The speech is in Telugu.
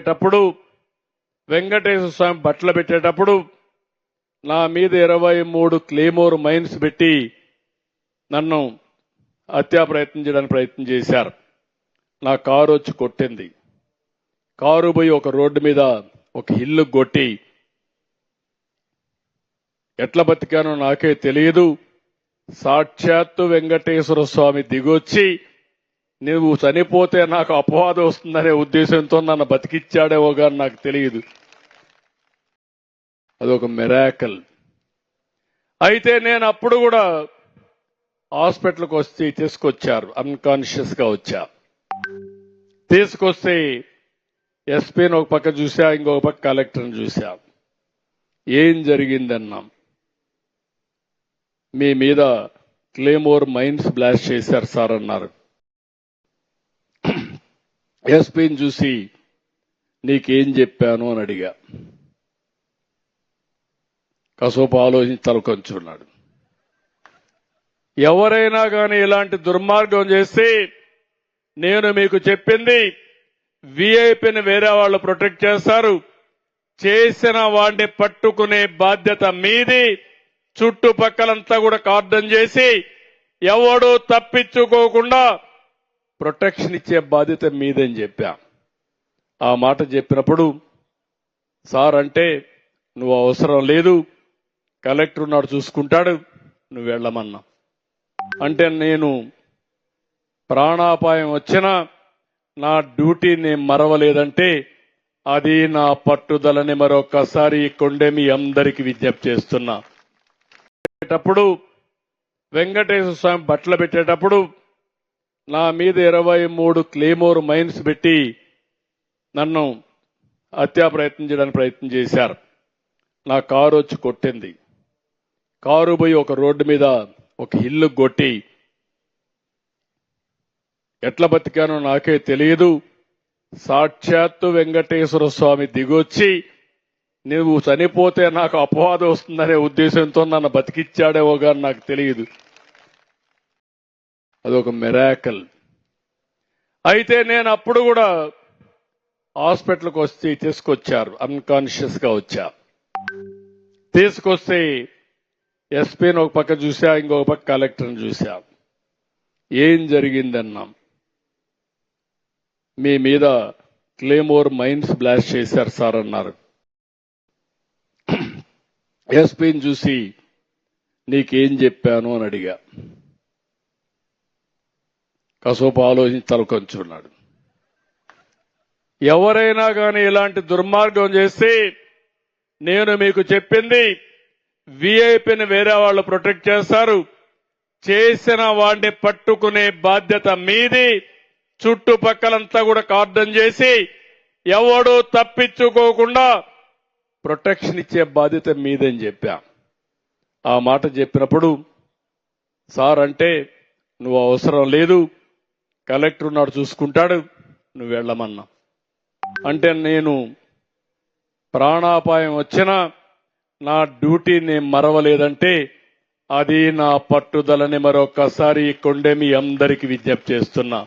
పెట్టేటప్పుడు వెంకటేశ్వర స్వామి బట్టలు పెట్టేటప్పుడు నా మీద 23 క్లేమోర్ మైన్స్ పెట్టి నన్ను హత్యా ప్రయత్నం చేయడానికి ప్రయత్నం చేశారు. నా కారు వచ్చి కొట్టింది. కారు పోయి ఒక రోడ్డు మీద ఒక ఇల్లు కొట్టి ఎట్లా బతికానో నాకే తెలియదు. సాక్షాత్తు వెంకటేశ్వర స్వామి దిగొచ్చి నువ్వు చనిపోతే నాకు అపవాదం వస్తుందనే ఉద్దేశంతో నన్ను బతికిచ్చాడేవో కానీ నాకు తెలియదు. అదొక మిరాకల్. అయితే నేను అప్పుడు కూడా హాస్పిటల్కి వచ్చి తీసుకొచ్చారు. అన్కాన్షియస్ గా వచ్చా. తీసుకొస్తే ఎస్పీని ఒక పక్క చూసా, ఇంకొక పక్క కలెక్టర్ని చూసా. ఏం జరిగిందన్నాం. మీ మీద క్లేమోర్ మైన్స్ బ్లాస్ట్ చేశారు సార్ అన్నారు. ఎస్పీని చూసి నీకేం చెప్పాను అని అడిగా. కాసేపు ఆలోచించి తలకొంచున్నాడు. ఎవరైనా కానీ ఇలాంటి దుర్మార్గం చేస్తే నేను మీకు చెప్పింది విఐపిని వేరే వాళ్ళు ప్రొటెక్ట్ చేస్తారు, చేసిన వాడిని పట్టుకునే బాధ్యత మీది. చుట్టుపక్కలంతా కూడా కార్డన్ చేసి ఎవడూ తప్పించుకోకుండా ప్రొటెక్షన్ ఇచ్చే బాధ్యత మీదని చెప్పా. ఆ మాట చెప్పినప్పుడు సార్ అంటే నువ్వు అవసరం లేదు, కలెక్టర్ ఉన్నాడు చూసుకుంటాడు, నువ్వు వెళ్ళమన్నా. అంటే నేను ప్రాణాపాయం వచ్చినా నా డ్యూటీని మరవలేదంటే అది నా పట్టుదలని మరొకసారి కొండే మీ అందరికీ విజ్ఞప్తి చేస్తున్నా. పెట్టేటప్పుడు వెంకటేశ్వర స్వామి బట్టలు పెట్టేటప్పుడు నా మీద 23 క్లేమోర్ మైన్స్ పెట్టి నన్ను హత్యా ప్రయత్నం చేయడానికి ప్రయత్నం చేశారు. నా కారు వచ్చి కొట్టింది. కారు పోయి ఒక రోడ్డు మీద ఒక ఇల్లు కొట్టి ఎట్లా బతికానో నాకే తెలియదు. సాక్షాత్తు వెంకటేశ్వర స్వామి దిగొచ్చి నువ్వు చనిపోతే నాకు అపవాదం వస్తుందనే ఉద్దేశంతో నన్ను బతికిచ్చాడేవో కానీ నాకు తెలియదు. అదొక మిరాకల్. అయితే నేను అప్పుడు కూడా హాస్పిటల్కి వచ్చి తీసుకొచ్చారు. అన్కాన్షియస్ గా వచ్చా. తీసుకొస్తే ఎస్పీని ఒక పక్క చూసా, ఇంకొక పక్క కలెక్టర్ని చూసా. ఏం జరిగిందన్నాం. మీ మీద క్లేమోర్ మైన్స్ బ్లాస్ట్ చేశారు సార్ అన్నారు. ఎస్పీని చూసి నీకేం చెప్పాను అని అడిగా. కాసేపు ఆలోచించి తలకొంచున్నాడు. ఎవరైనా కానీ ఇలాంటి దుర్మార్గం చేస్తే నేను మీకు చెప్పింది విఐపిని వేరే వాళ్ళు ప్రొటెక్ట్ చేస్తారు, చేసిన వాడిని పట్టుకునే బాధ్యత మీది. చుట్టుపక్కలంతా కూడా కార్డన్ చేసి ఎవడూ తప్పించుకోకుండా ప్రొటెక్షన్ ఇచ్చే బాధ్యత మీదని చెప్పా. ఆ మాట చెప్పినప్పుడు సార్ అంటే నువ్వు అవసరం లేదు, కలెక్టర్ ఉన్నాడు చూసుకుంటాడు, నువ్వు వెళ్ళమన్నా. అంటే నేను ప్రాణాపాయం వచ్చినా నా డ్యూటీని మరవలేదంటే అది నా పట్టుదలని మరొకసారి కొండే మీ అందరికీ విజ్ఞప్తి చేస్తున్నా.